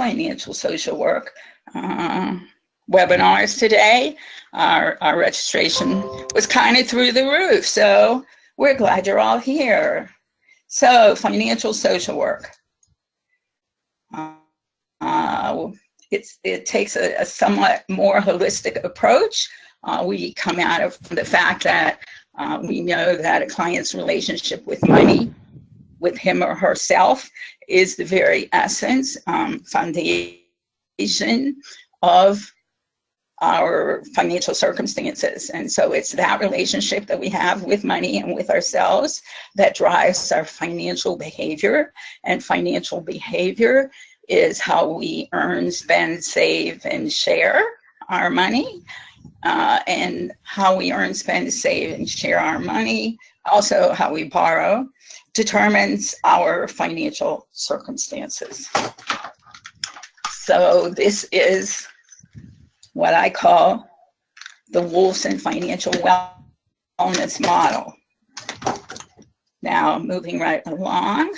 financial social work webinars today. Our registration was kind of through the roof, so we're glad you're all here. So, financial social work. It takes a somewhat more holistic approach. We come out of the fact that we know that a client's relationship with money, with him or herself, is the very essence, foundation of our financial circumstances. And so it's that relationship that we have with money and with ourselves that drives our financial behavior. And financial behavior is how we earn, spend, save, and share our money. And how we earn, spend, save, and share our money, also how we borrow, determines our financial circumstances. So this is what I call the Wolfson Financial Wellness Model. Now, moving right along,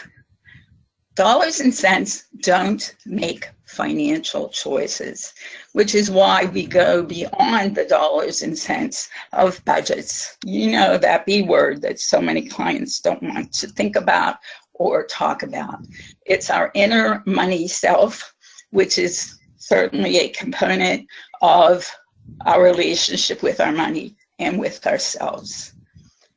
dollars and cents don't make financial choices, which is why we go beyond the dollars and cents of budgets. You know, that B word that so many clients don't want to think about or talk about. It's our inner money self, which is certainly a component of our relationship with our money and with ourselves.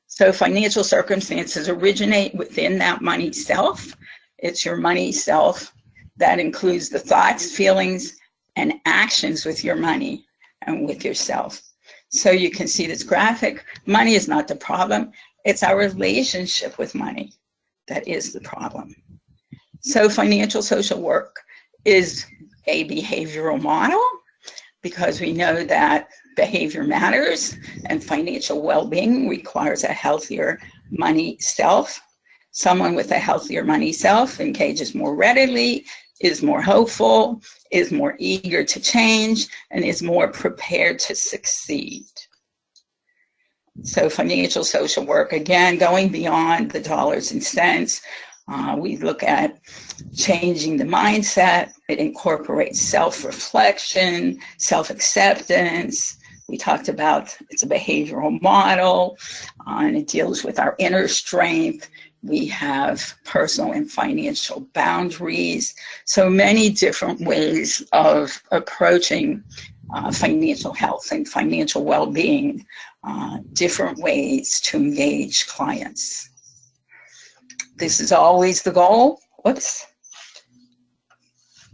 So financial circumstances originate within that money self. It's your money self that includes the thoughts, feelings, and actions with your money and with yourself. So you can see this graphic. Money is not the problem. It's our relationship with money that is the problem. So financial social work is a behavioral model because we know that behavior matters and financial well-being requires a healthier money self. Someone with a healthier money self engages more readily, is more hopeful, is more eager to change, and is more prepared to succeed. So financial social work, again, going beyond the dollars and cents, we look at changing the mindset. It incorporates self-reflection, self-acceptance. We talked about it's a behavioral model, and it deals with our inner strength. We have personal and financial boundaries. So many different ways of approaching financial health and financial well-being, different ways to engage clients. This is always the goal. Whoops.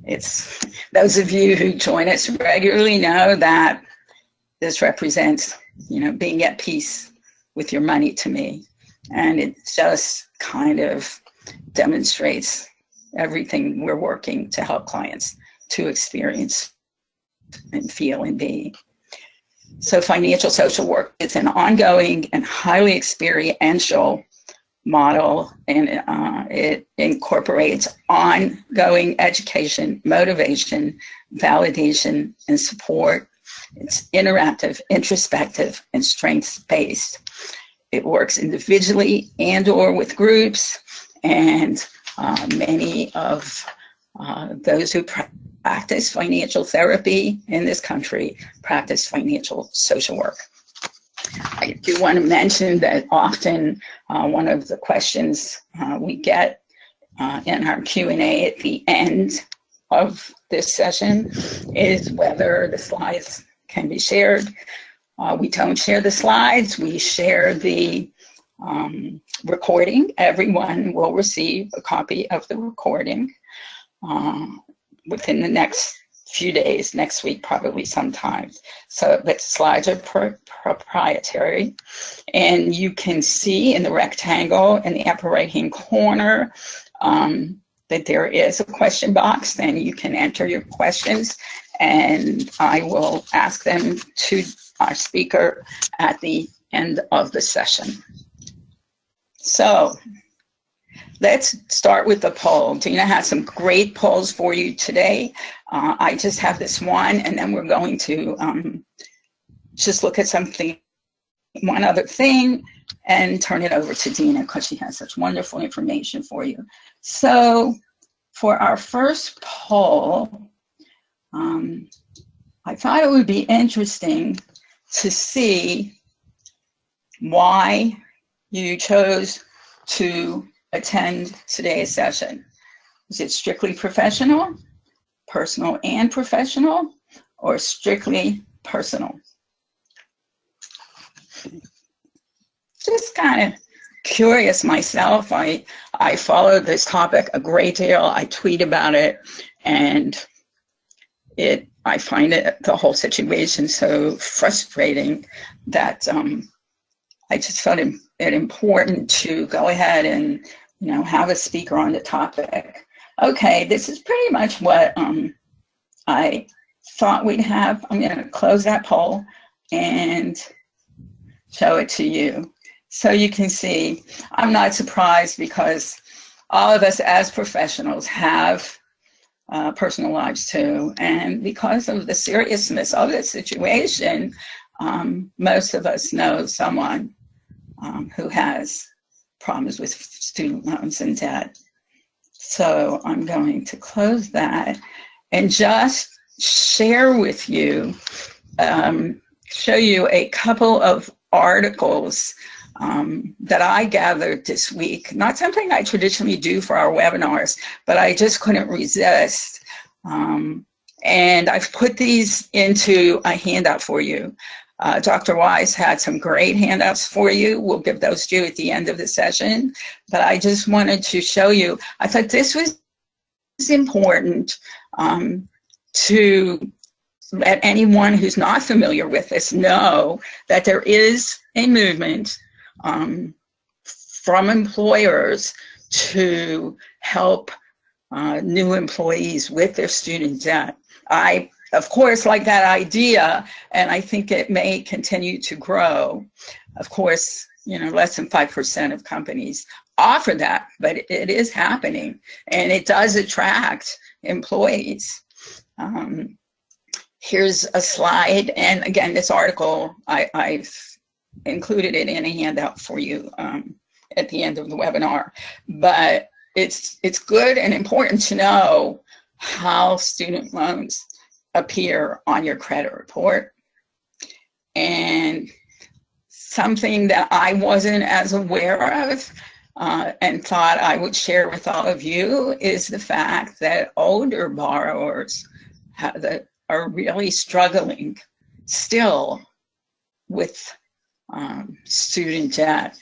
It's those of you who join us regularly know that this represents, being at peace with your money to me. And it just kind of demonstrates everything we're working to help clients to experience and feel and be. So financial social work is an ongoing and highly experiential model, and it incorporates ongoing education, motivation, validation, and support. It's interactive, introspective, and strengths-based. It works individually and or with groups, and many of those who practice financial therapy in this country practice financial social work. I do want to mention that often one of the questions we get in our Q&A at the end of this session is whether the slides can be shared. We don't share the slides, we share the recording. Everyone will receive a copy of the recording within the next few days, next week probably sometime. So the slides are proprietary, and you can see in the rectangle in the upper right hand corner that there is a question box. Then you can enter your questions and I will ask them to our speaker at the end of the session. So let's start with the poll. Dena has some great polls for you today. I just have this one, and then we're going to just look at something, one other thing, and turn it over to Dena because she has such wonderful information for you. So for our first poll, I thought it would be interesting to see why you chose to attend today's session. Is it strictly professional, personal and professional, or strictly personal? Just kind of curious myself. I follow this topic a great deal. I tweet about it, and I find the whole situation so frustrating that I just felt it important to go ahead and have a speaker on the topic. Okay, this is pretty much what I thought we'd have. I'm going to close that poll and show it to you. So you can see, I'm not surprised because all of us as professionals have personal lives too. And because of the seriousness of the situation, most of us know someone who has problems with student loans and debt. So I'm going to close that and just share with you, show you a couple of articles that I gathered this week. Not something I traditionally do for our webinars, but I just couldn't resist. And I've put these into a handout for you. Dr. Wise had some great handouts for you. We'll give those to you at the end of the session. But I just wanted to show you, I thought this was important to let anyone who's not familiar with this know that there is a movement from employers to help new employees with their student debt. I, of course, like that idea, and I think it may continue to grow. Of course, less than 5% of companies offer that, but it is happening, and it does attract employees. Here's a slide, and again, this article, I've included it in a handout for you at the end of the webinar. But it's good and important to know how student loans appear on your credit report. And something that I wasn't as aware of and thought I would share with all of you is the fact that older borrowers are really struggling still with student debt.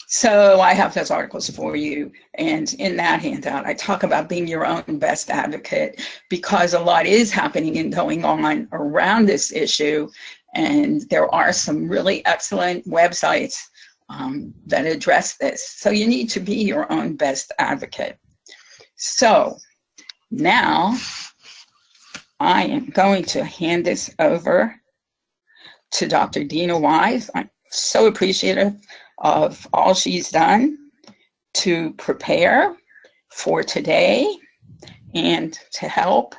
So I have those articles for you, and in that handout I talk about being your own best advocate, because a lot is happening and going on around this issue, and there are some really excellent websites that address this. So you need to be your own best advocate. So now I am going to hand this over to Dr. Dena Wise. I'm so appreciative of all she's done to prepare for today and to help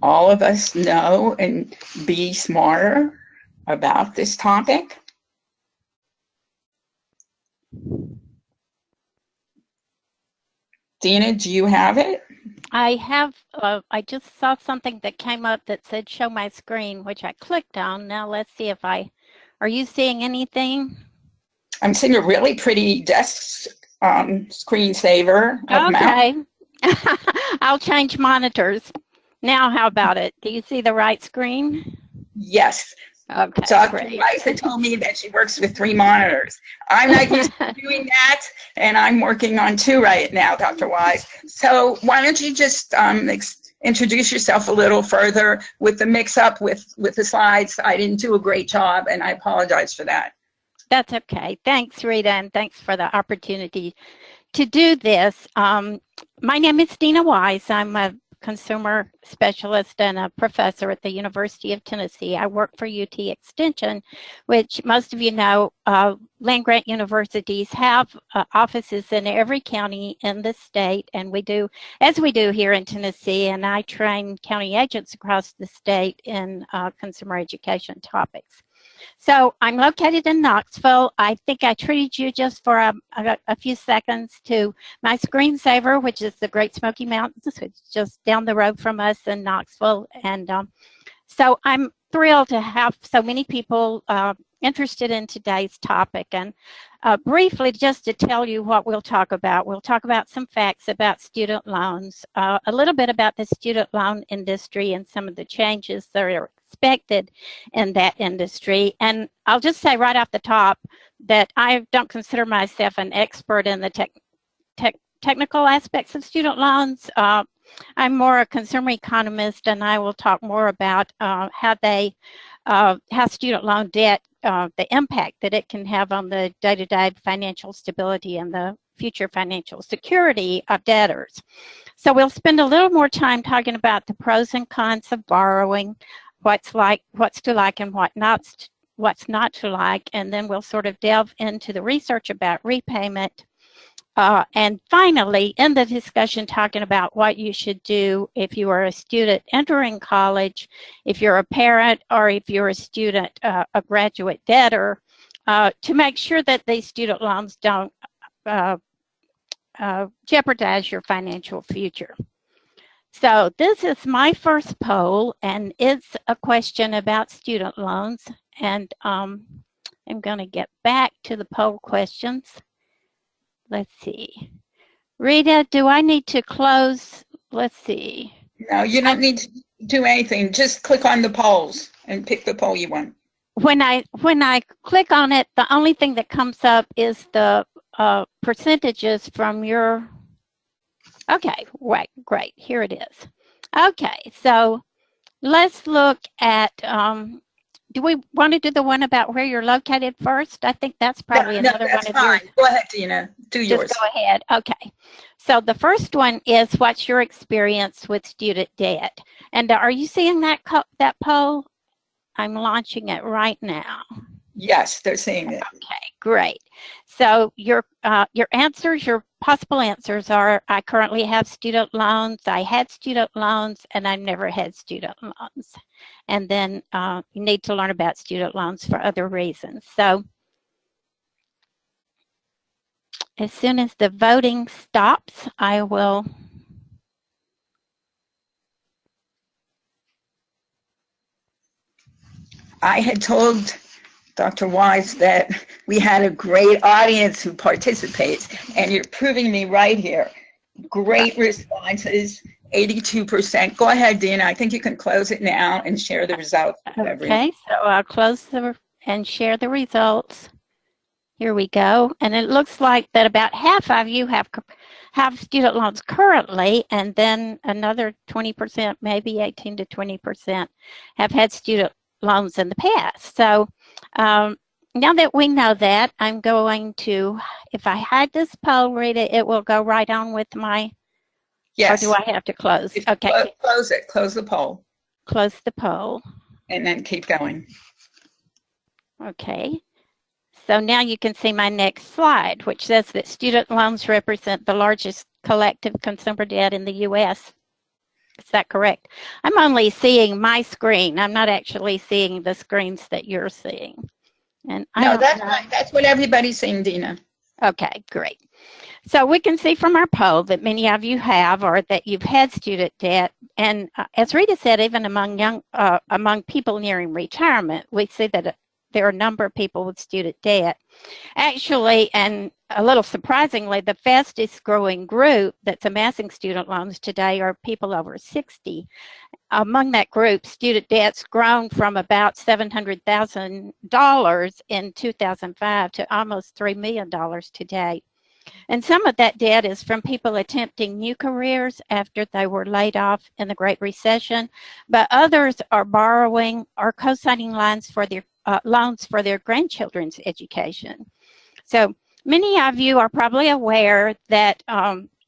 all of us know and be smarter about this topic. Dena, do you have it? I have, I just saw something that came up that said show my screen, which I clicked on. Now let's see if are you seeing anything? I'm seeing a really pretty desk screensaver. Okay. I'll change monitors. Now how about it? Do you see the right screen? Yes. Okay, Dr. Wise had told me that she works with 3 monitors. I'm not used to doing that, and I'm working on 2 right now, Dr. Wise. So why don't you just introduce yourself a little further with the mix-up with the slides. I didn't do a great job, and I apologize for that. That's okay. Thanks, Rita, and thanks for the opportunity to do this. My name is Dena Wise. I'm a consumer specialist and a professor at the University of Tennessee. I work for UT Extension, which most of you know, land-grant universities have offices in every county in the state, and we do, as we do here in Tennessee, and I train county agents across the state in consumer education topics. So I'm located in Knoxville. I think I treated you just for a few seconds to my screensaver, which is the Great Smoky Mountains, which is just down the road from us in Knoxville. And so I'm thrilled to have so many people interested in today's topic. And briefly, just to tell you what we'll talk about some facts about student loans, a little bit about the student loan industry and some of the changes that are expected in that industry. And I'll just say right off the top that I don't consider myself an expert in the technical aspects of student loans. I'm more a consumer economist, and I will talk more about how student loan debt, the impact that it can have on the day-to-day financial stability and the future financial security of debtors. So we'll spend a little more time talking about the pros and cons of borrowing, what's to like and what's not to like, and then we'll sort of delve into the research about repayment. And finally, in the discussion, talking about what you should do if you are a student entering college, if you're a parent, or if you're a student, a graduate debtor, to make sure that these student loans don't jeopardize your financial future. So this is my first poll, and it's a question about student loans. And I'm going to get back to the poll questions. Let's see. Rita, do I need to close? Let's see. No, you don't need to do anything. Just click on the polls and pick the poll you want. When I click on it, the only thing that comes up is the percentages from your. Okay, right, great. Here it is. Okay, so let's look at. Do we want to do the one about where you're located first? I think that's probably another one of yours. Go ahead, Dena. Do yours. Just go ahead. Okay. So the first one is, what's your experience with student debt? And are you seeing that poll? I'm launching it right now. Yes, they're seeing it. Okay, great. So your answers, your possible answers are: I currently have student loans, I had student loans, and I never had student loans. And then you need to learn about student loans for other reasons. So as soon as the voting stops, I will. I had told Dr. Wise that we had a great audience who participates, and you're proving me right here. Great responses, 82%. Go ahead, Dena. I think you can close it now and share the results. Okay, so I'll close and share the results. Here we go. And it looks like that about half of you have student loans currently, and then another 20%, maybe 18 to 20%, have had student loans in the past. So now that we know that, I'm going to, if I hide this poll, Rita, it will go right on with my, yes. Or do I have to close? Okay. Close it. Close the poll. Close the poll. And then keep going. Okay. So now you can see my next slide, which says that student loans represent the largest collective consumer debt in the U.S. Is that correct? I'm only seeing my screen. I'm not actually seeing the screens that you're seeing. And no, that's fine. That's what everybody's seeing, Dena. Okay, great. So we can see from our poll that many of you have, or that you've had student debt. And as Rita said, even among people nearing retirement, we see that there are a number of people with student debt. Actually, and a little surprisingly, the fastest growing group that's amassing student loans today are people over 60. Among that group, student debt's grown from about $700,000 in 2005 to almost $3 million today. And some of that debt is from people attempting new careers after they were laid off in the Great Recession, but others are borrowing or co-signing loans for their grandchildren's education. So many of you are probably aware that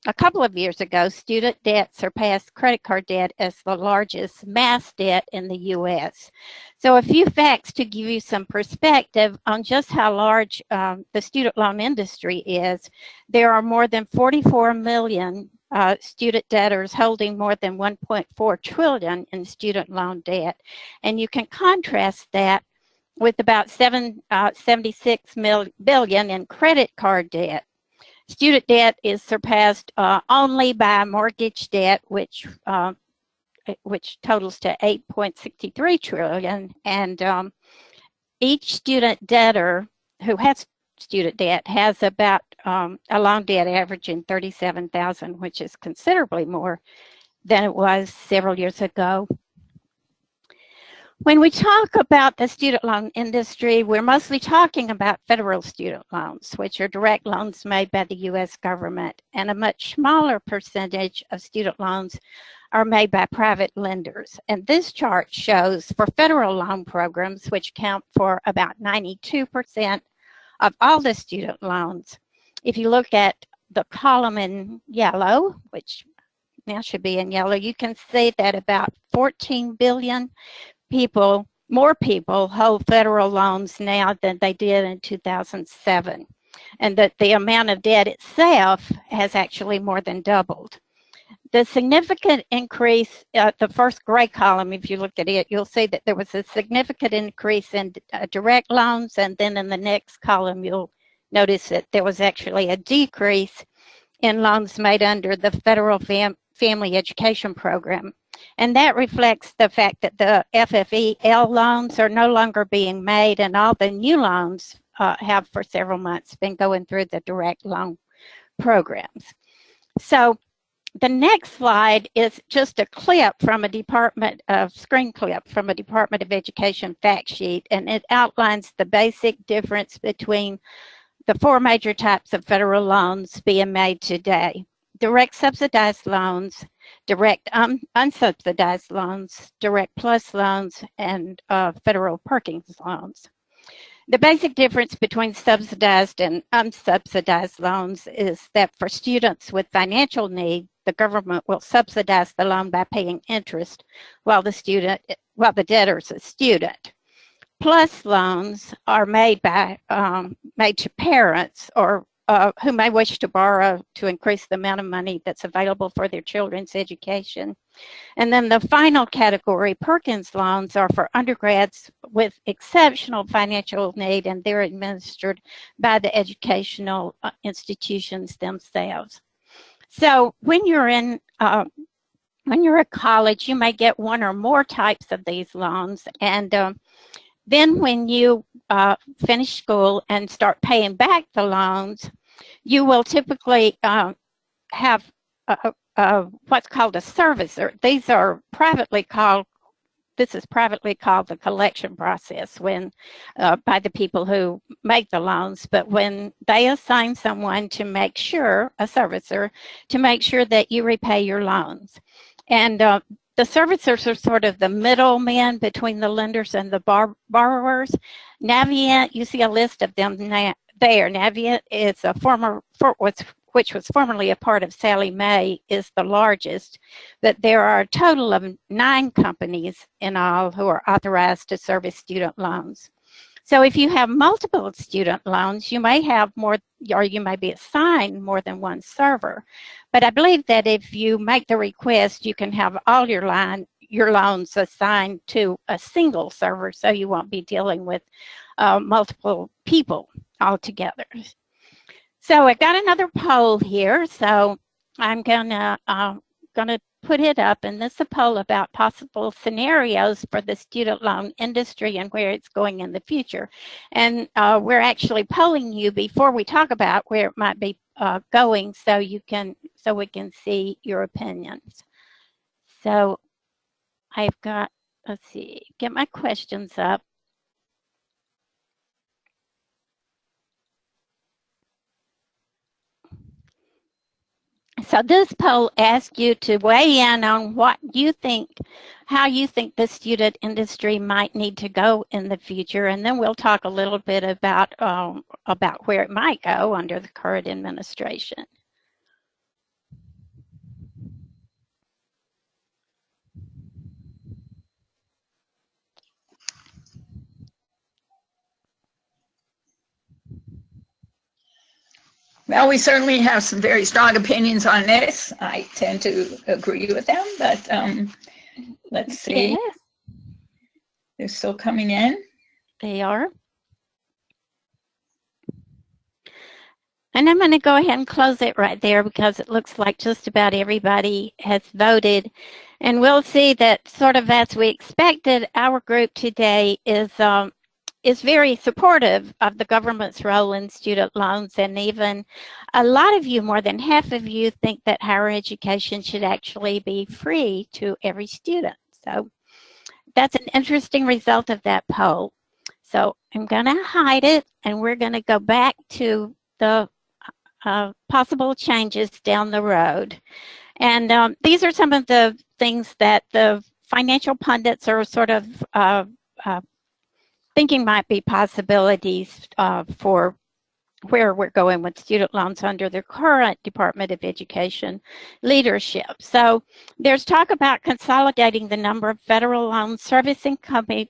a couple of years ago, student debt surpassed credit card debt as the largest mass debt in the U.S. So a few facts to give you some perspective on just how large the student loan industry is. There are more than 44 million student debtors holding more than 1.4 trillion in student loan debt. And you can contrast that with about 76 billion in credit card debt. Student debt is surpassed only by mortgage debt, which totals to 8.63 trillion, and each student debtor who has student debt has about a loan debt averaging 37,000, which is considerably more than it was several years ago. When we talk about the student loan industry, we're mostly talking about federal student loans, which are direct loans made by the U.S. government, and a much smaller percentage of student loans are made by private lenders. And this chart shows for federal loan programs, which account for about 92% of all the student loans. If you look at the column in yellow, which now should be in yellow, you can see that about 14 billion more people hold federal loans now than they did in 2007, and that the amount of debt itself has actually more than doubled. The significant increase, the first gray column, if you look at it, you'll see that there was a significant increase in direct loans, and then in the next column, you'll notice that there was actually a decrease in loans made under the federal family education program. And that reflects the fact that the FFEL loans are no longer being made, and all the new loans have for several months been going through the direct loan programs. So the next slide is just a clip from a screen clip from a Department of Education fact sheet, and it outlines the basic difference between the four major types of federal loans being made today: direct subsidized loans, direct unsubsidized loans, direct plus loans, and federal Perkins loans. The basic difference between subsidized and unsubsidized loans is that for students with financial need, the government will subsidize the loan by paying interest while the debtor is a student. Plus loans are made to parents or who may wish to borrow to increase the amount of money that's available for their children's education. And then the final category, Perkins loans, are for undergrads with exceptional financial need, and they're administered by the educational institutions themselves. So when you're at college, you may get one or more types of these loans, and then when you finish school and start paying back the loans, you will typically have what's called a servicer. This is privately called the collection process by the people who make the loans, but when they assign someone to make sure, a servicer, to make sure that you repay your loans. And the servicers are sort of the middlemen between the lenders and the borrowers. Navient, you see a list of them there. Navient is which was formerly a part of Sallie Mae, is the largest, but there are a total of 9 companies in all who are authorized to service student loans. So if you have multiple student loans, you may have more, or you may be assigned more than one server. But I believe that if you make the request, you can have all your loans assigned to a single server, so you won't be dealing with multiple people altogether. So I got another poll here, so I'm gonna put it up, and this is a poll about possible scenarios for the student loan industry and where it's going in the future. And we're actually polling you before we talk about where it might be going, so we can see your opinions. So I've got, let's see, get my questions up. So this poll asks you to weigh in on how you think the student industry might need to go in the future, and then we'll talk a little bit about where it might go under the current administration. Well, we certainly have some very strong opinions on this. I tend to agree with them, but let's see. Yes. They're still coming in. They are. And I'm going to go ahead and close it right there because it looks like just about everybody has voted. And we'll see that sort of as we expected, our group today is very supportive of the government's role in student loans. And even a lot of you, more than half of you, think that higher education should actually be free to every student. So that's an interesting result of that poll. So I'm going to hide it, and we're going to go back to the possible changes down the road. And these are some of the things that the financial pundits are sort of thinking might be possibilities for where we're going with student loans under the current Department of Education leadership. So there's talk about consolidating the number of federal loan servicing companies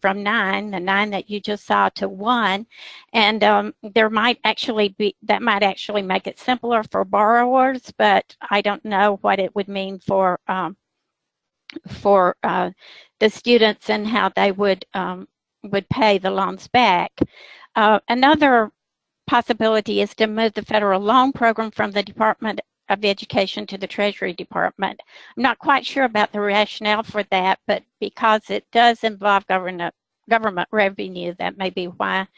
from 9, the 9 that you just saw, to 1, and there might actually be, that might actually make it simpler for borrowers, but I don't know what it would mean for the students and how they would pay the loans back. Another possibility is to move the federal loan program from the Department of Education to the Treasury Department. I'm not quite sure about the rationale for that, but because it does involve government revenue, that may be why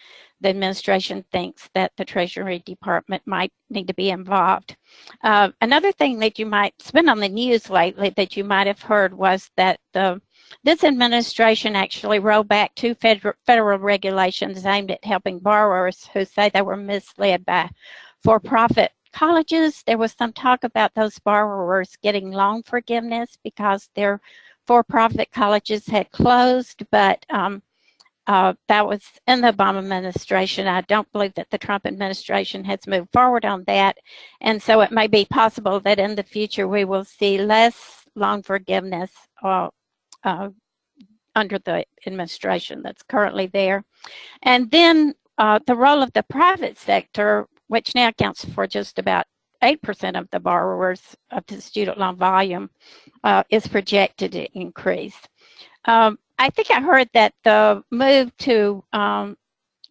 the administration thinks that the Treasury Department might need to be involved. Another thing that you might spend on the news lately that you might have heard was that this administration actually rolled back 2 federal regulations aimed at helping borrowers who say they were misled by for-profit colleges. There was some talk about those borrowers getting loan forgiveness because their for-profit colleges had closed, but that was in the Obama administration. I don't believe that the Trump administration has moved forward on that, and so it may be possible that in the future we will see less loan forgiveness under the administration that's currently there. And then the role of the private sector, which now accounts for just about 8% of the borrowers of the student loan volume, is projected to increase. I think I heard that the move to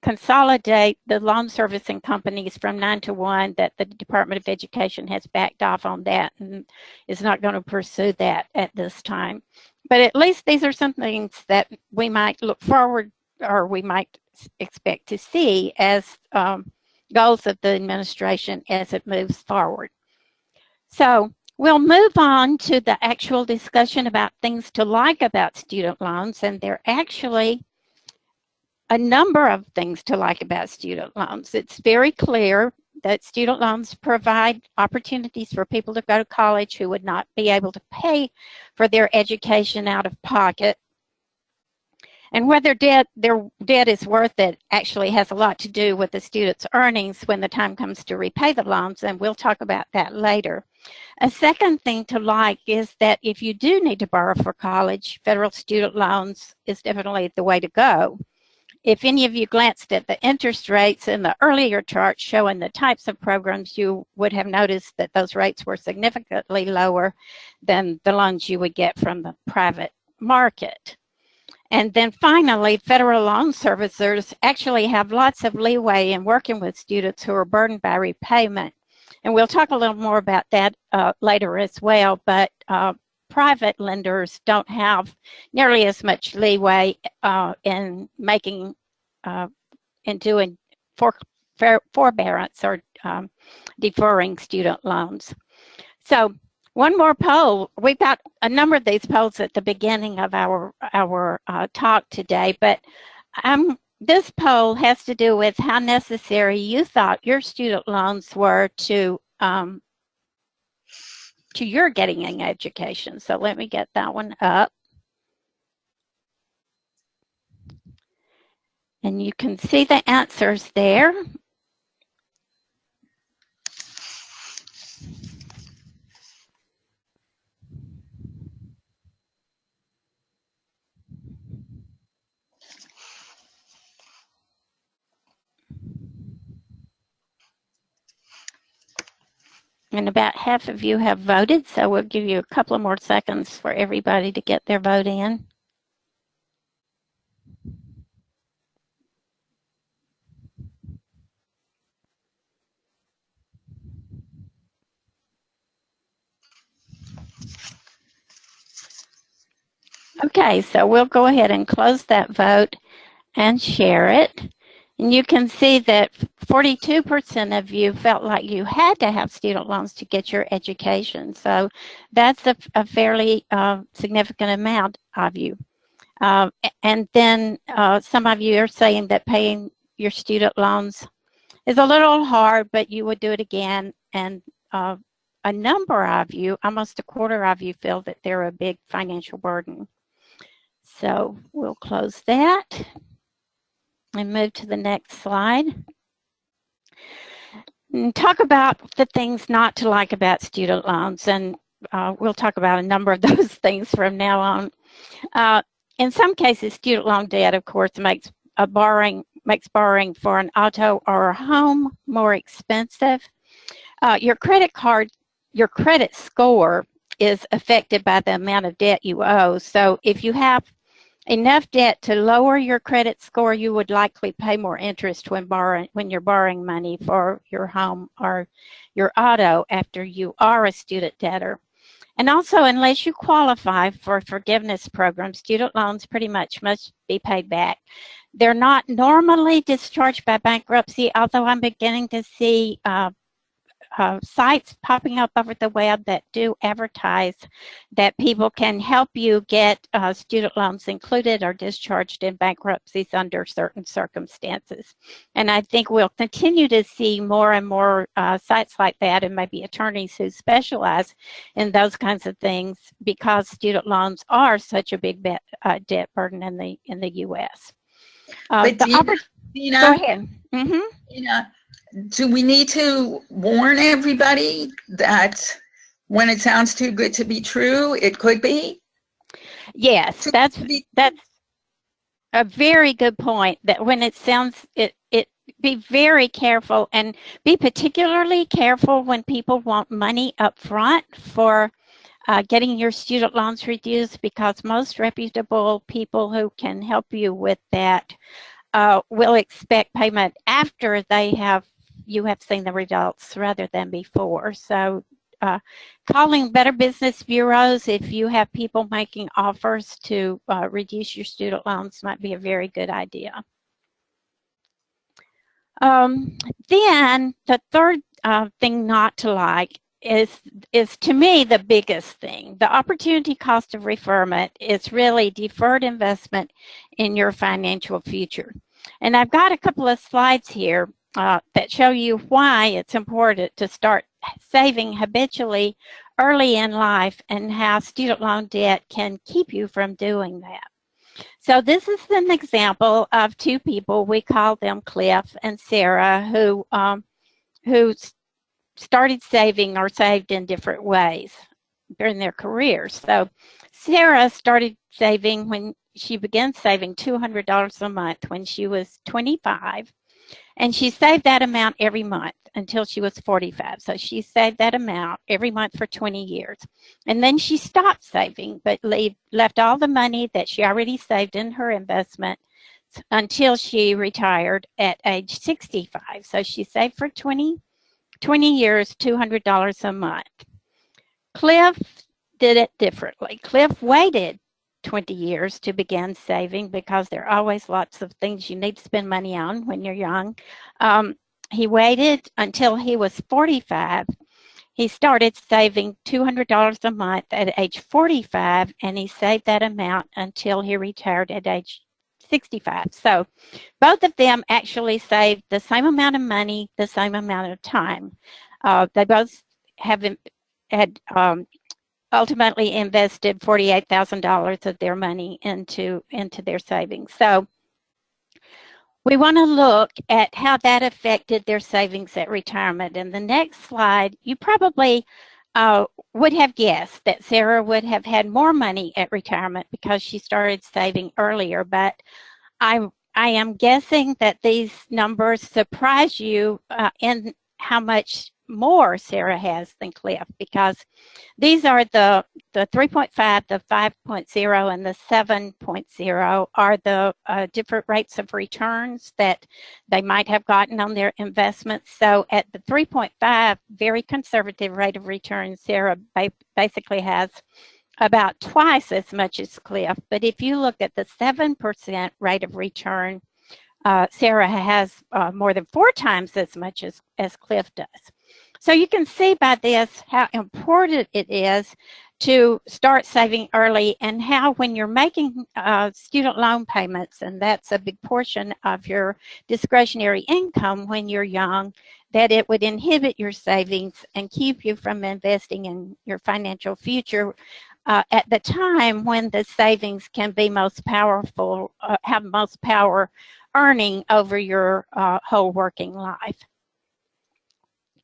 consolidate the loan servicing companies from 9 to 1, that the Department of Education has backed off on that and is not going to pursue that at this time. But at least these are some things that we might look forward, or we might expect to see as goals of the administration as it moves forward. So we'll move on to the actual discussion about things to like about student loans, and there are actually a number of things to like about student loans. It's very clear that student loans provide opportunities for people to go to college who would not be able to pay for their education out of pocket. And whether their debt is worth it actually has a lot to do with the student's earnings when the time comes to repay the loans, and we'll talk about that later. A second thing to like is that if you do need to borrow for college, federal student loans is definitely the way to go. If any of you glanced at the interest rates in the earlier chart showing the types of programs, you would have noticed that those rates were significantly lower than the loans you would get from the private market. And then finally, federal loan servicers actually have lots of leeway in working with students who are burdened by repayment. And we'll talk a little more about that later as well, but private lenders don't have nearly as much leeway in making, in doing forbearance or deferring student loans. So one more poll. We've got a number of these polls at the beginning of our talk today, but this poll has to do with how necessary you thought your student loans were to your getting an education. So let me get that one up. And you can see the answers there. And about half of you have voted, so we'll give you a couple of more seconds for everybody to get their vote in. Okay, so we'll go ahead and close that vote and share it. And you can see that 42% of you felt like you had to have student loans to get your education. So that's a fairly significant amount of you. And then some of you are saying that paying your student loans is a little hard, but you would do it again. And a number of you, almost a quarter of you, feel that they're a big financial burden. So we'll close that and move to the next slide. And talk about the things not to like about student loans, and we'll talk about a number of those things from now on. In some cases, student loan debt, of course, makes borrowing for an auto or a home more expensive. Your credit score is affected by the amount of debt you owe. So if you have enough debt to lower your credit score, you would likely pay more interest when you're borrowing money for your home or your auto after you are a student debtor. And also, unless you qualify for forgiveness programs, student loans pretty much must be paid back. They're not normally discharged by bankruptcy, although I'm beginning to see sites popping up over the web that do advertise that people can help you get student loans included or discharged in bankruptcies under certain circumstances. And I think we'll continue to see more and more sites like that, and maybe attorneys who specialize in those kinds of things, because student loans are such a big debt burden in the U.S. But go ahead. Do we need to warn everybody that when it sounds too good to be true, it could be? Yes, that's a very good point. That when it sounds, be very careful, and be particularly careful when people want money up front for getting your student loans reduced, because most reputable people who can help you with that will expect payment after you have seen the results rather than before. So calling Better Business Bureaus if you have people making offers to reduce your student loans might be a very good idea. Then the third thing not to like is to me the biggest thing. The opportunity cost of referment is really deferred investment in your financial future. And I've got a couple of slides here that show you why it's important to start saving habitually early in life, and how student loan debt can keep you from doing that. So this is an example of two people. We call them Cliff and Sarah, who started saving or saved in different ways during their careers. So Sarah started saving when she began saving $200 a month when she was 25. And she saved that amount every month until she was 45. So she saved that amount every month for 20 years. And then she stopped saving, but left all the money that she already saved in her investment until she retired at age 65. So she saved for 20 years, $200 a month. Cliff did it differently. Cliff waited 20 years to begin saving, because there are always lots of things you need to spend money on when you're young. He waited until he was 45. He started saving $200 a month at age 45, and he saved that amount until he retired at age 65. So both of them actually saved the same amount of money, the same amount of time. They both had ultimately invested $48,000 of their money into their savings. So we want to look at how that affected their savings at retirement. In the next slide, you probably would have guessed that Sarah would have had more money at retirement because she started saving earlier, but I am guessing that these numbers surprise you in how much more Sarah has than Cliff, because these are the 3.5, the 5.0, and the 7.0 are the different rates of returns that they might have gotten on their investments. So at the 3.5, very conservative rate of return, Sarah basically has about twice as much as Cliff. But if you look at the 7% rate of return, Sarah has more than 4 times as much as Cliff does. So you can see by this how important it is to start saving early, and how when you're making student loan payments, and that's a big portion of your discretionary income when you're young, that it would inhibit your savings and keep you from investing in your financial future at the time when the savings can be most powerful, have most power earning over your whole working life.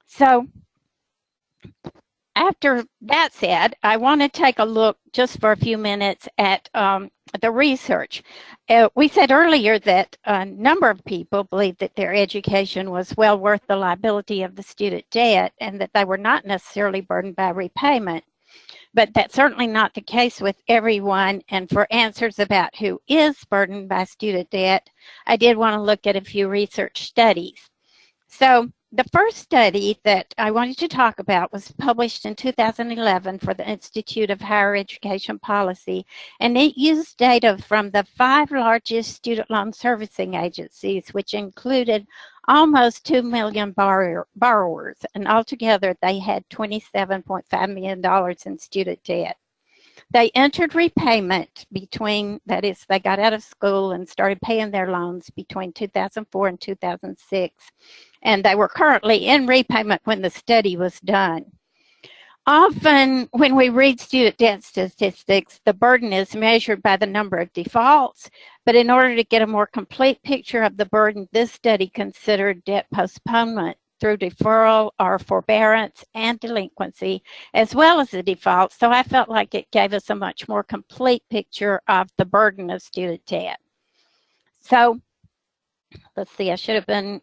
So after that said, I want to take a look just for a few minutes at the research. We said earlier that a number of people believed that their education was well worth the liability of the student debt, and that they were not necessarily burdened by repayment. But that's certainly not the case with everyone. And for answers about who is burdened by student debt, I did want to look at a few research studies. So the first study that I wanted to talk about was published in 2011 for the Institute of Higher Education Policy, and it used data from the 5 largest student loan servicing agencies, which included almost 2 million borrowers, and altogether they had $27.5 million in student debt. They entered repayment between, that is, they got out of school and started paying their loans between 2004 and 2006. And they were currently in repayment when the study was done. Often, when we read student debt statistics, the burden is measured by the number of defaults. But in order to get a more complete picture of the burden, this study considered debt postponement through deferral or forbearance and delinquency, as well as the default. So I felt like it gave us a much more complete picture of the burden of student debt. So let's see, I should have been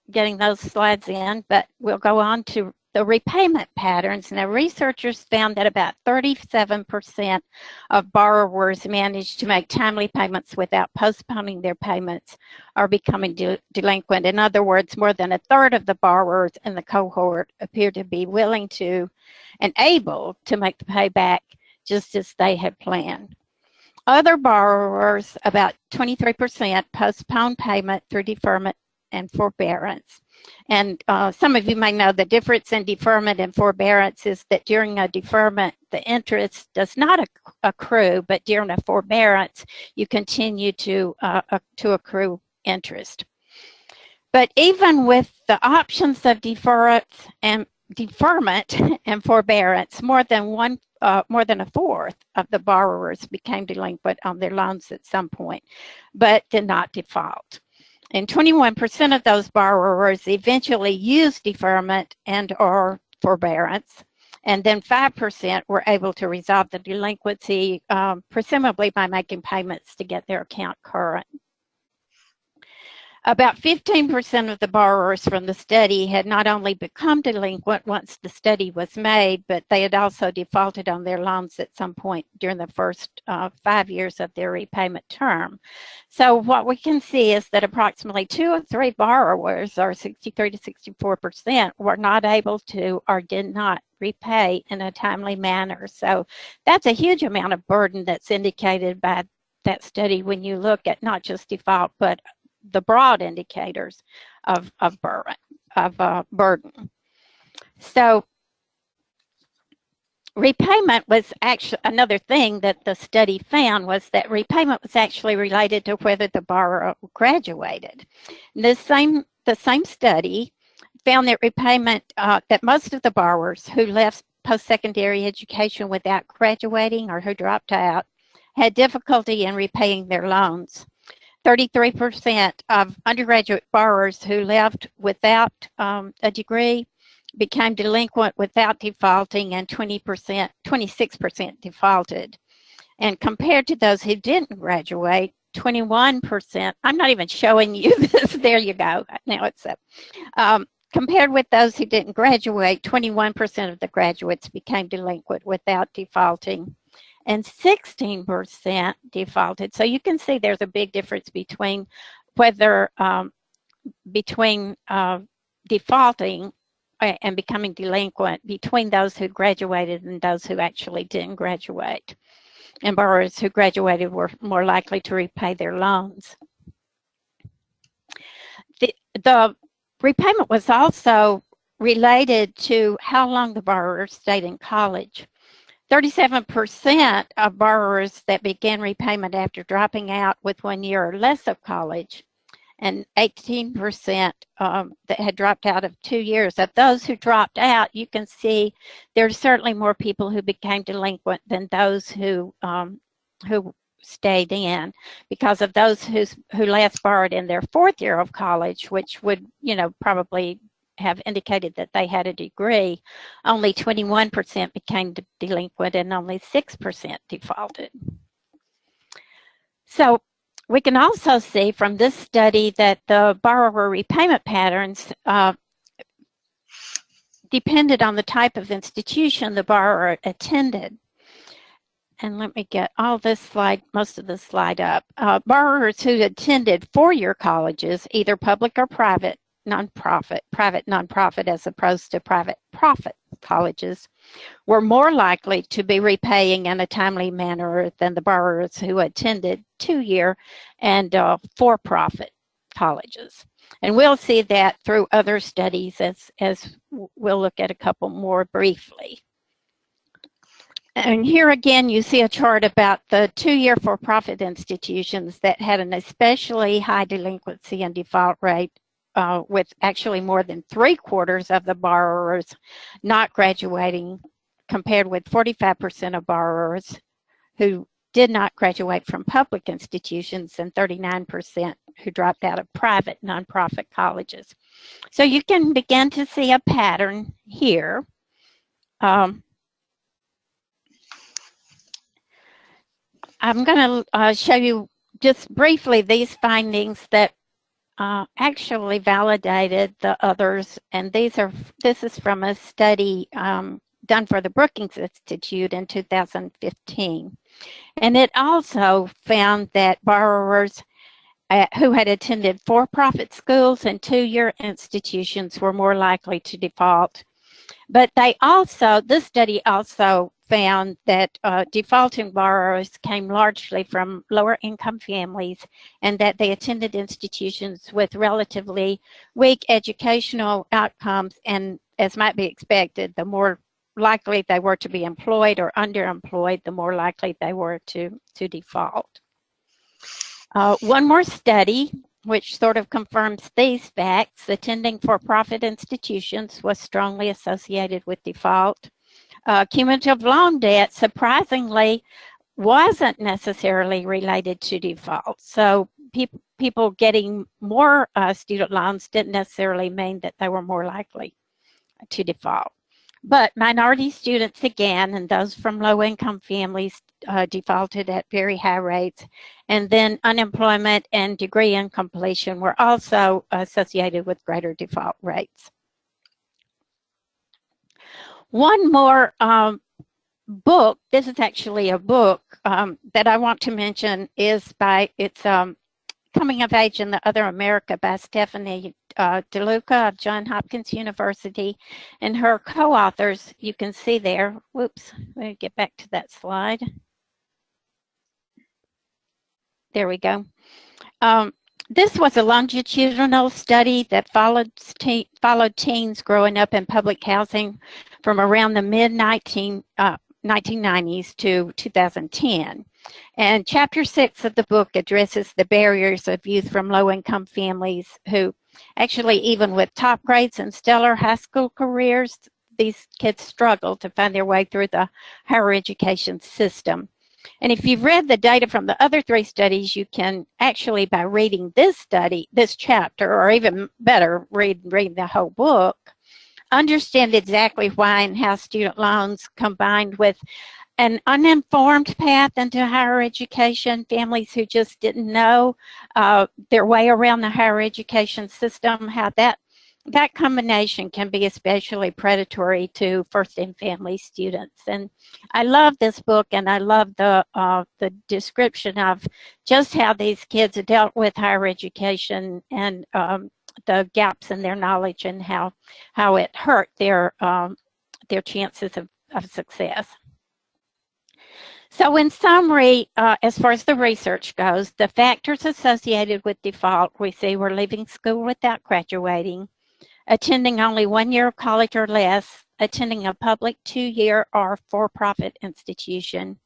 getting those slides in, but we'll go on to the repayment patterns. Now, researchers found that about 37% of borrowers managed to make timely payments without postponing their payments or becoming delinquent. In other words, more than 1/3 of the borrowers in the cohort appeared to be willing to and able to make the payback just as they had planned. Other borrowers, about 23%, postponed payment through deferment and forbearance. And some of you may know the difference in deferment and forbearance is that during a deferment, the interest does not accrue, but during a forbearance, you continue to accrue interest. But even with the options of deferment and forbearance, more than 1/4 of the borrowers became delinquent on their loans at some point, but did not default. And 21% of those borrowers eventually used deferment and or forbearance. And then 5% were able to resolve the delinquency, presumably by making payments to get their account current. About 15% of the borrowers from the study had not only become delinquent once the study was made, but they had also defaulted on their loans at some point during the first 5 years of their repayment term. So what we can see is that approximately 2 of 3 borrowers, or 63 to 64%, were not able to or did not repay in a timely manner. So that's a huge amount of burden that's indicated by that study when you look at not just default, but the broad indicators of burden. So repayment was actually another thing that the study found, was that repayment was actually related to whether the borrower graduated. The same study found that repayment, that most of the borrowers who left post-secondary education without graduating or who dropped out had difficulty in repaying their loans. 33% of undergraduate borrowers who left without a degree became delinquent without defaulting, and 26% defaulted. And compared to those who didn't graduate, 21%, I'm not even showing you this, there you go, now it's up. compared with those who didn't graduate, 21% of the graduates became delinquent without defaulting, and 16% defaulted. So you can see there's a big difference between whether defaulting and becoming delinquent between those who graduated and those who actually didn't graduate. And borrowers who graduated were more likely to repay their loans. The repayment was also related to how long the borrower stayed in college. 37% of borrowers that began repayment after dropping out with 1 year or less of college, and 18% that had dropped out of 2 years. Of those who dropped out, you can see there's certainly more people who became delinquent than those who stayed in, because of those who last borrowed in their 4th year of college, which would, probably have indicated that they had a degree, only 21% became delinquent and only 6% defaulted. So we can also see from this study that the borrower repayment patterns depended on the type of institution the borrower attended. And let me get most of this slide up. Borrowers who attended 4-year colleges, either public or private nonprofit as opposed to private profit colleges, were more likely to be repaying in a timely manner than the borrowers who attended 2-year and for-profit colleges. And we'll see that through other studies as we'll look at a couple more briefly. And here again, you see a chart about the 2-year for-profit institutions that had an especially high delinquency and default rate, with actually more than 3/4 of the borrowers not graduating, compared with 45% of borrowers who did not graduate from public institutions and 39% who dropped out of private nonprofit colleges. So you can begin to see a pattern here. I'm going to show you just briefly these findings that actually validated the others, and this is from a study done for the Brookings Institute in 2015. And it also found that borrowers who had attended for-profit schools and 2-year institutions were more likely to default. But this study also found that defaulting borrowers came largely from lower income families, and that they attended institutions with relatively weak educational outcomes, and as might be expected, the more likely they were to be employed or underemployed, the more likely they were to default. One more study, which sort of confirms these facts: attending for-profit institutions was strongly associated with default. Cumulative loan debt, surprisingly, wasn't necessarily related to default. So people getting more student loans didn't necessarily mean that they were more likely to default. But minority students, again, and those from low-income families defaulted at very high rates. And then unemployment and degree incompletion were also associated with greater default rates. One more book, this is actually a book that I want to mention, it's Coming of Age in the Other America by Stephanie DeLuca of Johns Hopkins University. And her co-authors, you can see there. Whoops, let me get back to that slide. There we go. This was a longitudinal study that followed teens growing up in public housing from around the mid-1990s to 2010. And Chapter 6 of the book addresses the barriers of youth from low-income families who actually, even with top grades and stellar high school careers, these kids struggle to find their way through the higher education system. And if you've read the data from the other 3 studies, you can actually, by reading this chapter, or even better, read the whole book, understand exactly why and how student loans, combined with an uninformed path into higher education, families who just didn't know their way around the higher education system, how that that combination can be especially predatory to first and family students. And I love this book, and I love the description of just how these kids dealt with higher education and the gaps in their knowledge, and how it hurt their chances of success. So in summary, as far as the research goes, the factors associated with default we see were leaving school without graduating, attending only 1 year of college or less, attending a public 2-year or for-profit institution,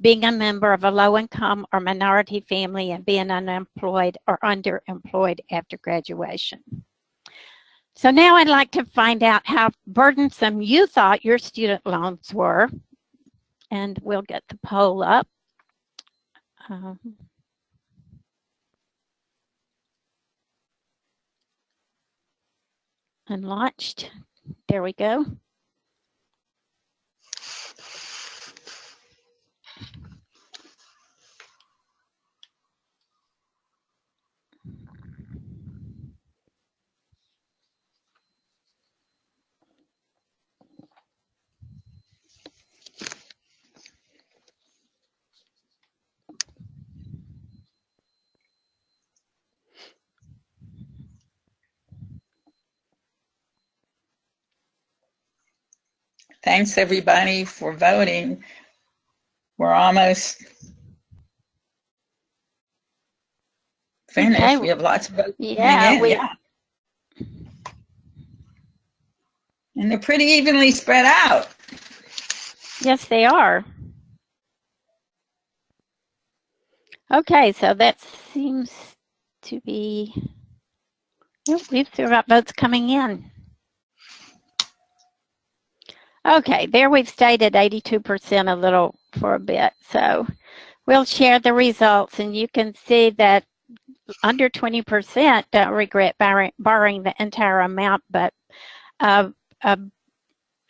being a member of a low-income or minority family, and being unemployed or underemployed after graduation. So now I'd like to find out how burdensome you thought your student loans were, and we'll get the poll up. And launched. There we go. Thanks everybody for voting. We're almost finished. Okay. We have lots of votes. Yeah. And they're pretty evenly spread out. Yes, they are. Okay, so that seems to be, we've still got votes coming in. Okay, there we've stayed at 82% a little for a bit. So we'll share the results, and you can see that under 20% don't regret borrowing the entire amount, but a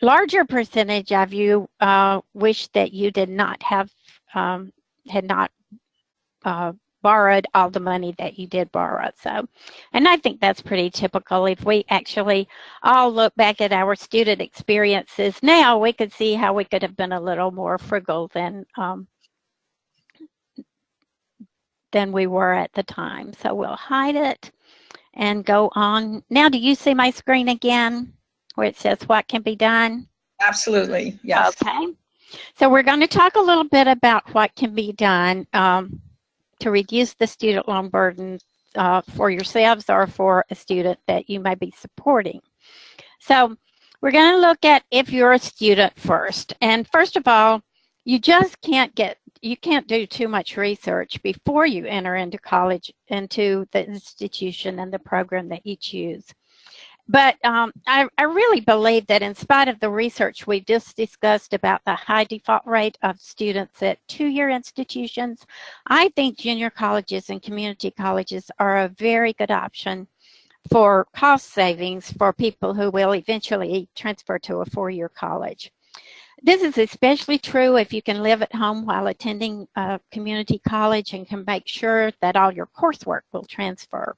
larger percentage of you wish that you did not have, had not borrowed all the money that you did borrow. So, and I think that's pretty typical. If we actually all look back at our student experiences now, we could see how we could have been a little more frugal than we were at the time. So we'll hide it and go on. Now, do you see my screen again where it says what can be done? Absolutely, yes. Okay. So we're going to talk a little bit about what can be done to reduce the student loan burden for yourselves or for a student that you may be supporting. So we're going to look at if you're a student first. And first of all, you just can't do too much research before you enter into college, into the institution and the program that you choose. But I really believe that in spite of the research we just discussed about the high default rate of students at 2-year institutions, I think junior colleges and community colleges are a very good option for cost savings for people who will eventually transfer to a 4-year college. This is especially true if you can live at home while attending a community college and can make sure that all your coursework will transfer.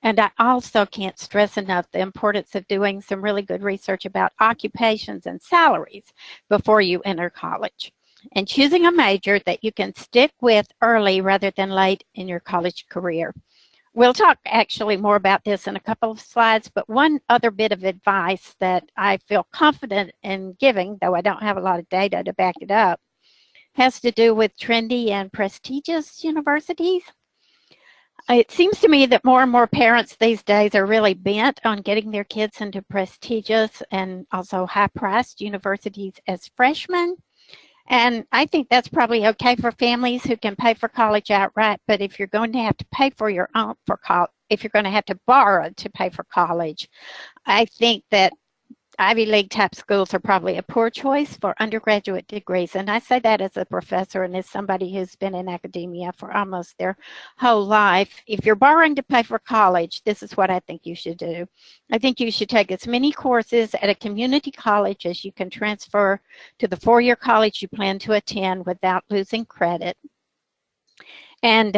And I also can't stress enough the importance of doing some really good research about occupations and salaries before you enter college, and choosing a major that you can stick with early rather than late in your college career. We'll talk actually more about this in a couple of slides, but one other bit of advice that I feel confident in giving, though I don't have a lot of data to back it up, has to do with trendy and prestigious universities. It seems to me that more and more parents these days are really bent on getting their kids into prestigious and also high-priced universities as freshmen. And I think that's probably okay for families who can pay for college outright, but if you're going to have to pay for your own if you're going to have to borrow to pay for college, I think that Ivy League type schools are probably a poor choice for undergraduate degrees. And I say that as a professor and as somebody who's been in academia for almost their whole life. If you're borrowing to pay for college, this is what I think you should do. I think you should take as many courses at a community college as you can transfer to the 4-year college you plan to attend without losing credit. And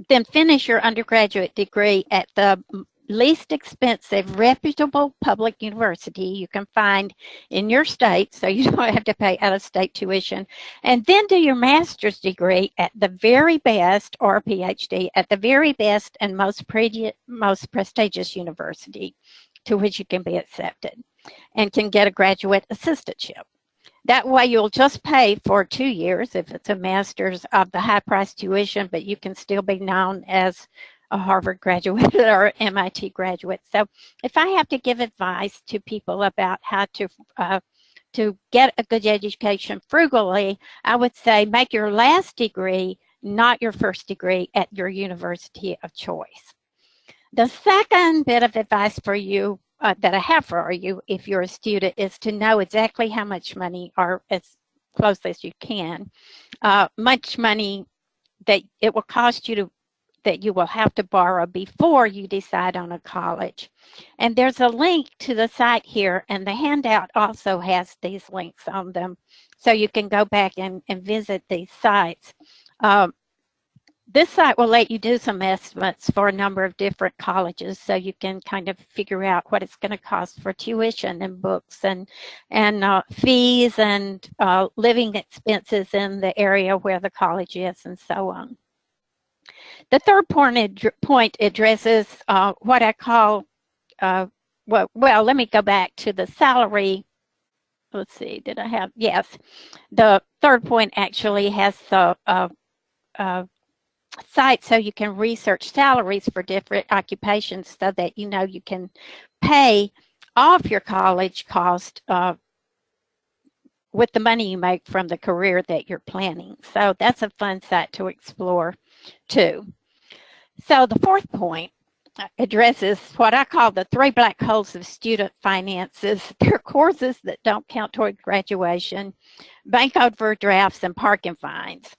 then finish your undergraduate degree at the least expensive, reputable public university you can find in your state, so you don't have to pay out-of-state tuition, and then do your master's degree at the very best, or a PhD, at the very best and most prestigious university to which you can be accepted, and can get a graduate assistantship. That way you'll just pay for 2 years if it's a master's of the high price tuition, but you can still be known as a Harvard graduate or MIT graduate. So if I have to give advice to people about how to get a good education frugally, I would say make your last degree not your first degree at your university of choice. The second bit of advice for you that I have for you if you're a student is to know exactly how much money, or as close as you can, much money that it will cost you that you will have to borrow before you decide on a college. And there's a link to the site here, and the handout also has these links on them, so you can go back and visit these sites. This site will let you do some estimates for a number of different colleges, so you can kind of figure out what it's going to cost for tuition and books and fees and living expenses in the area where the college is, and so on. The third point addresses what I call, well, let me go back to the salary. Let's see, did I have, yes. The third point actually has the site so you can research salaries for different occupations so that you know you can pay off your college cost with the money you make from the career that you're planning. So that's a fun site to explore too. So the fourth point addresses what I call the 3 black holes of student finances. They're courses that don't count toward graduation, bank overdrafts, and parking fines.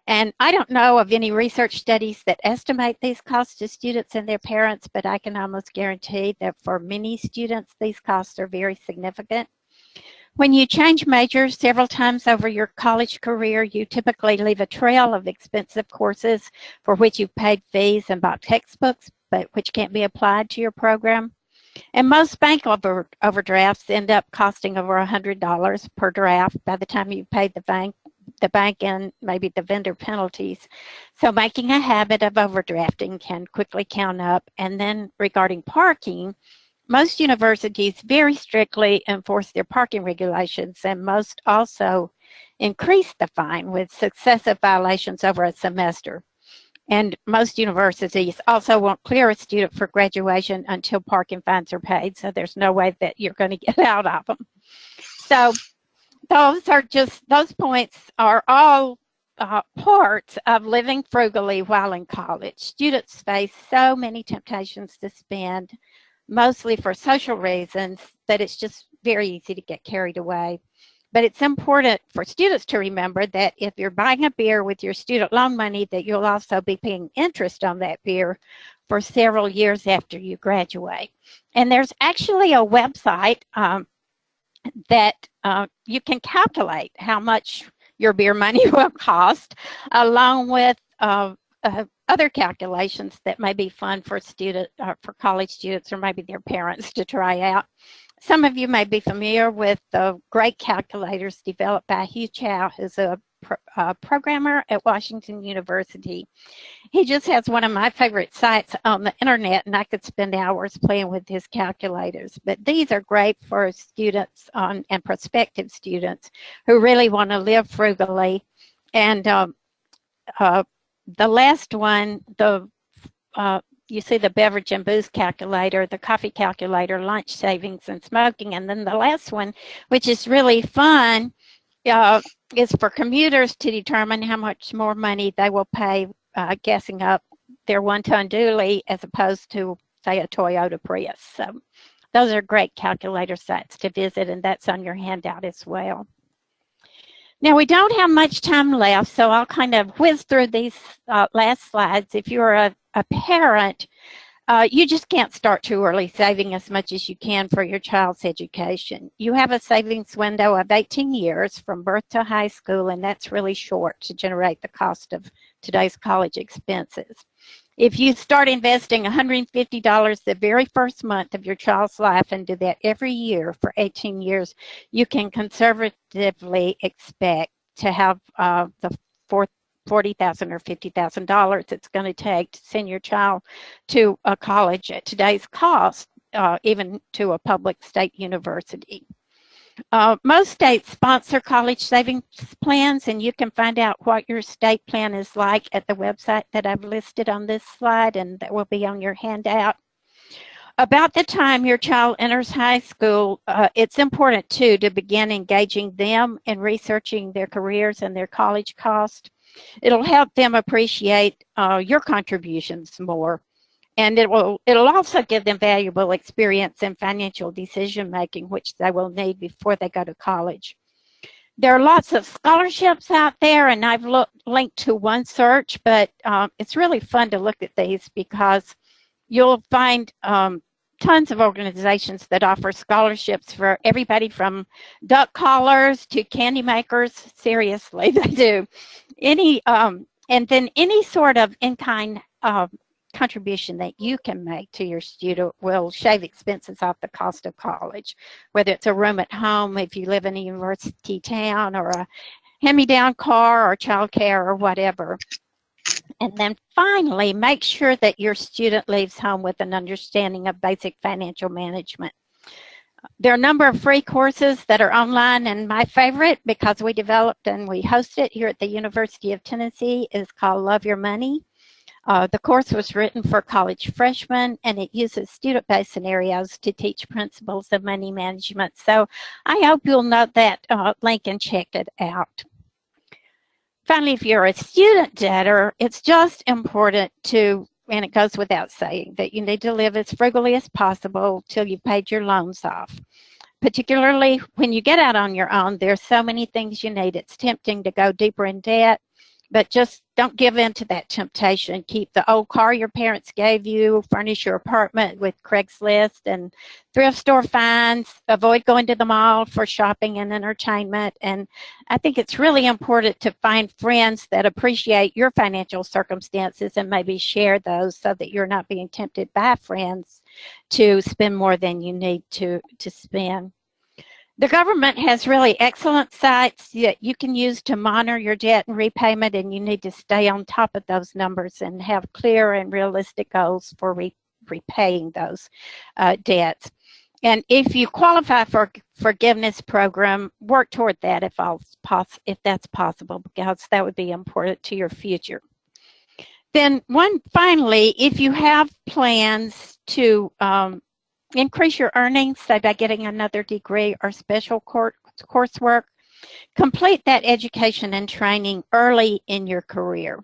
And I don't know of any research studies that estimate these costs to students and their parents, but I can almost guarantee that for many students, these costs are very significant. When you change majors several times over your college career, you typically leave a trail of expensive courses for which you've paid fees and bought textbooks, but which can't be applied to your program. And most bank overdrafts end up costing over $100 per draft by the time you've paid the bank and maybe the vendor penalties. So making a habit of overdrafting can quickly count up. And then regarding parking, most universities very strictly enforce their parking regulations, and most also increase the fine with successive violations over a semester. And most universities also won't clear a student for graduation until parking fines are paid, so there's no way that you're going to get out of them. So those points are all parts of living frugally while in college. Students face so many temptations to spend, mostly for social reasons, that it's just very easy to get carried away. But it's important for students to remember that if you're buying a beer with your student loan money, that you'll also be paying interest on that beer for several years after you graduate. And there's actually a website that you can calculate how much your beer money will cost, along with other calculations that may be fun for for college students or maybe their parents to try out. Some of you may be familiar with the great calculators developed by Hugh Chow, who's a programmer at Washington University. He just has one of my favorite sites on the internet, and I could spend hours playing with his calculators. But these are great for students and prospective students who really want to live frugally. And the last one, you see the beverage and booze calculator, the coffee calculator, lunch savings, and smoking. And then the last one, which is really fun, is for commuters to determine how much more money they will pay gassing up their one-ton dually as opposed to, say, a Toyota Prius. So those are great calculator sites to visit, and that's on your handout as well. Now, we don't have much time left, so I'll kind of whiz through these last slides. If you're a parent, you just can't start too early saving as much as you can for your child's education. You have a savings window of 18 years from birth to high school, and that's really short to generate the cost of today's college expenses. If you start investing $150 the very first month of your child's life and do that every year for 18 years, you can conservatively expect to have the $40,000 or $50,000 it's going to take to send your child to a college at today's cost, even to a public state university. Most states sponsor college savings plans, and you can find out what your state plan is like at the website that I've listed on this slide, and that will be on your handout. About the time your child enters high school, it's important, too, to begin engaging them in researching their careers and their college cost. It'll help them appreciate your contributions more. And it'll also give them valuable experience in financial decision making, which they will need before they go to college. There are lots of scholarships out there, and I've linked to one search, but it's really fun to look at these because you'll find tons of organizations that offer scholarships for everybody from duck callers to candy makers. Seriously, they do. And then any sort of in-kind contribution that you can make to your student will shave expenses off the cost of college, whether it's a room at home if you live in a university town, or a hand-me-down car, or childcare, or whatever. And then finally, make sure that your student leaves home with an understanding of basic financial management. There are a number of free courses that are online, and my favorite, because we developed and we host it here at the University of Tennessee, is called Love Your Money. The course was written for college freshmen, and it uses student-based scenarios to teach principles of money management. So I hope you'll note that link and check it out. Finally, if you're a student debtor, it's just important to, and it goes without saying, that you need to live as frugally as possible till you've paid your loans off. Particularly when you get out on your own, there's so many things you need. It's tempting to go deeper in debt, but just don't give in to that temptation. Keep the old car your parents gave you, furnish your apartment with Craigslist and thrift store finds, avoid going to the mall for shopping and entertainment. And I think it's really important to find friends that appreciate your financial circumstances and maybe share those so that you're not being tempted by friends to spend more than you need to spend. The government has really excellent sites that you can use to monitor your debt and repayment, and you need to stay on top of those numbers and have clear and realistic goals for repaying those debts. And if you qualify for a forgiveness program, work toward that if that's possible, because that would be important to your future. Then finally, if you have plans to increase your earnings, say by getting another degree or special coursework, complete that education and training early in your career.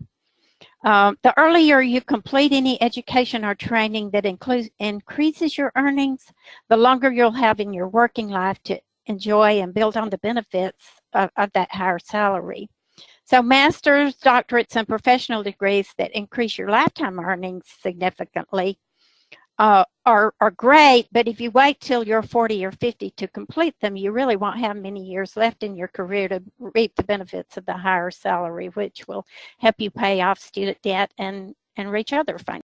The earlier you complete any education or training that increases your earnings, the longer you'll have in your working life to enjoy and build on the benefits of that higher salary. So master's, doctorates, and professional degrees that increase your lifetime earnings significantly are great, but if you wait till you're 40 or 50 to complete them, you really won't have many years left in your career to reap the benefits of the higher salary, which will help you pay off student debt and reach other financial